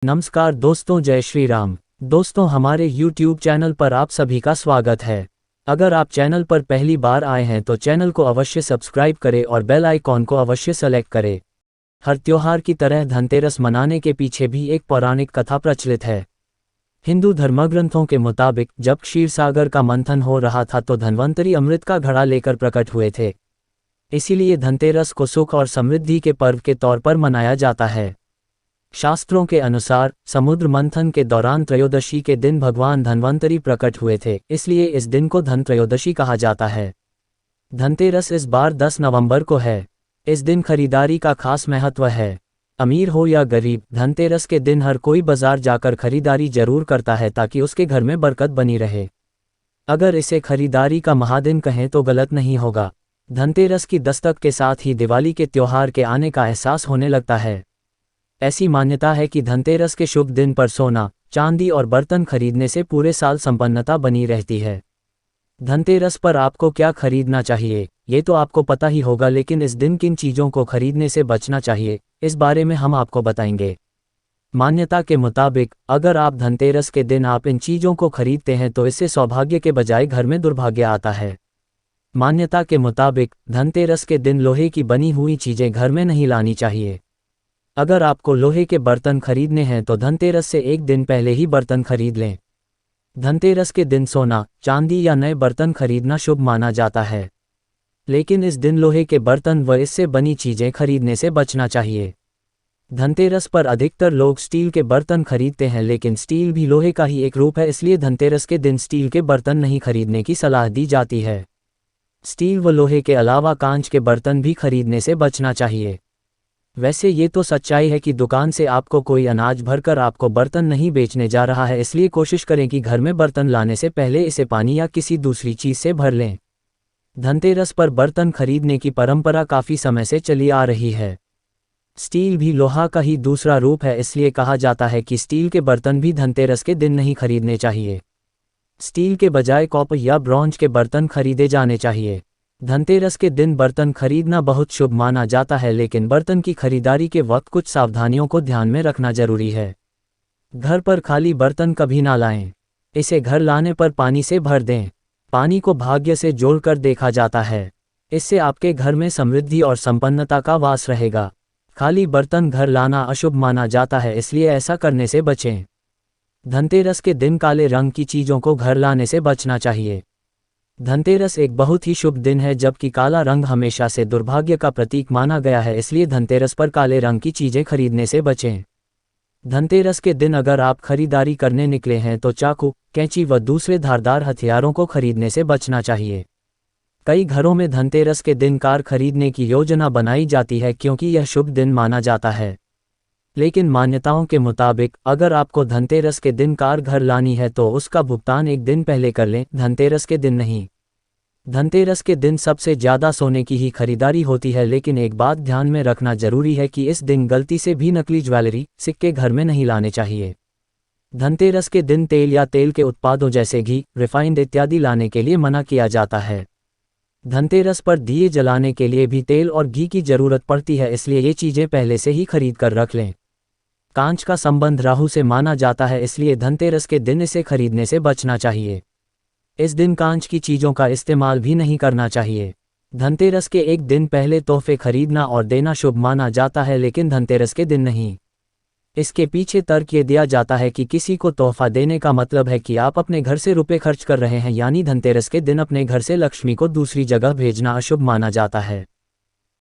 नमस्कार दोस्तों, जय श्री राम। दोस्तों, हमारे YouTube चैनल पर आप सभी का स्वागत है। अगर आप चैनल पर पहली बार आए हैं तो चैनल को अवश्य सब्सक्राइब करें और बेल आइकॉन को अवश्य सेलेक्ट करें। हर त्योहार की तरह धनतेरस मनाने के पीछे भी एक पौराणिक कथा प्रचलित है। हिंदू धर्मग्रंथों के मुताबिक जब क्षीरसागर का मंथन हो रहा था तो धन्वंतरी अमृत का घड़ा लेकर प्रकट हुए थे। इसीलिए धनतेरस को सुख और समृद्धि के पर्व के तौर पर मनाया जाता है। शास्त्रों के अनुसार समुद्र मंथन के दौरान त्रयोदशी के दिन भगवान धन्वंतरी प्रकट हुए थे, इसलिए इस दिन को धन त्रयोदशी कहा जाता है। धनतेरस इस बार 10 नवंबर को है। इस दिन खरीदारी का खास महत्व है। अमीर हो या गरीब, धनतेरस के दिन हर कोई बाजार जाकर खरीदारी जरूर करता है ताकि उसके घर में बरकत बनी रहे। अगर इसे खरीदारी का महादिन कहें तो गलत नहीं होगा। धनतेरस की दस्तक के साथ ही दिवाली के त्योहार के आने का एहसास होने लगता है। ऐसी मान्यता है कि धनतेरस के शुभ दिन पर सोना, चांदी और बर्तन खरीदने से पूरे साल संपन्नता बनी रहती है। धनतेरस पर आपको क्या खरीदना चाहिए, ये तो आपको पता ही होगा, लेकिन इस दिन किन चीज़ों को खरीदने से बचना चाहिए, इस बारे में हम आपको बताएंगे। मान्यता के मुताबिक अगर आप धनतेरस के दिन आप इन चीज़ों को खरीदते हैं तो इससे सौभाग्य के बजाय घर में दुर्भाग्य आता है। मान्यता के मुताबिक धनतेरस के दिन लोहे की बनी हुई चीज़ें घर में नहीं लानी चाहिए। अगर आपको लोहे के बर्तन खरीदने हैं तो धनतेरस से एक दिन पहले ही बर्तन खरीद लें। धनतेरस के दिन सोना, चांदी या नए बर्तन खरीदना शुभ माना जाता है, लेकिन इस दिन लोहे के बर्तन व इससे बनी चीज़ें खरीदने से बचना चाहिए। धनतेरस पर अधिकतर लोग स्टील के बर्तन खरीदते हैं, लेकिन स्टील भी लोहे का ही एक रूप है, इसलिए धनतेरस के दिन स्टील के बर्तन नहीं खरीदने की सलाह दी जाती है। स्टील व लोहे के अलावा कांच के बर्तन भी खरीदने से बचना चाहिए। वैसे ये तो सच्चाई है कि दुकान से आपको कोई अनाज भरकर आपको बर्तन नहीं बेचने जा रहा है, इसलिए कोशिश करें कि घर में बर्तन लाने से पहले इसे पानी या किसी दूसरी चीज़ से भर लें। धनतेरस पर बर्तन खरीदने की परंपरा काफ़ी समय से चली आ रही है। स्टील भी लोहा का ही दूसरा रूप है, इसलिए कहा जाता है कि स्टील के बर्तन भी धनतेरस के दिन नहीं खरीदने चाहिए। स्टील के बजाय कॉपर या ब्रॉन्ज के बर्तन खरीदे जाने चाहिए। धनतेरस के दिन बर्तन खरीदना बहुत शुभ माना जाता है, लेकिन बर्तन की खरीदारी के वक्त कुछ सावधानियों को ध्यान में रखना जरूरी है। घर पर खाली बर्तन कभी ना लाएं। इसे घर लाने पर पानी से भर दें। पानी को भाग्य से जोड़कर देखा जाता है। इससे आपके घर में समृद्धि और संपन्नता का वास रहेगा। खाली बर्तन घर लाना अशुभ माना जाता है, इसलिए ऐसा करने से बचें। धनतेरस के दिन काले रंग की चीज़ों को घर लाने से बचना चाहिए। धनतेरस एक बहुत ही शुभ दिन है, जबकि काला रंग हमेशा से दुर्भाग्य का प्रतीक माना गया है, इसलिए धनतेरस पर काले रंग की चीज़ें खरीदने से बचें। धनतेरस के दिन अगर आप खरीदारी करने निकले हैं तो चाकू, कैंची व दूसरे धारदार हथियारों को खरीदने से बचना चाहिए। कई घरों में धनतेरस के दिन कार खरीदने की योजना बनाई जाती है क्योंकि यह शुभ दिन माना जाता है, लेकिन मान्यताओं के मुताबिक अगर आपको धनतेरस के दिन कार घर लानी है तो उसका भुगतान एक दिन पहले कर लें, धनतेरस के दिन नहीं। धनतेरस के दिन सबसे ज़्यादा सोने की ही खरीदारी होती है, लेकिन एक बात ध्यान में रखना जरूरी है कि इस दिन गलती से भी नकली ज्वेलरी, सिक्के घर में नहीं लाने चाहिए। धनतेरस के दिन तेल या तेल के उत्पादों जैसे घी, रिफाइंड इत्यादि लाने के लिए मना किया जाता है। धनतेरस पर दिए जलाने के लिए भी तेल और घी की जरूरत पड़ती है, इसलिए ये चीज़ें पहले से ही खरीद कर रख लें। कांच का संबंध राहु से माना जाता है, इसलिए धनतेरस के दिन इसे खरीदने से बचना चाहिए। इस दिन कांच की चीज़ों का इस्तेमाल भी नहीं करना चाहिए। धनतेरस के एक दिन पहले तोहफे खरीदना और देना शुभ माना जाता है, लेकिन धनतेरस के दिन नहीं। इसके पीछे तर्क ये दिया जाता है कि किसी को तोहफा देने का मतलब है कि आप अपने घर से रुपए खर्च कर रहे हैं, यानी धनतेरस के दिन अपने घर से लक्ष्मी को दूसरी जगह भेजना अशुभ माना जाता है।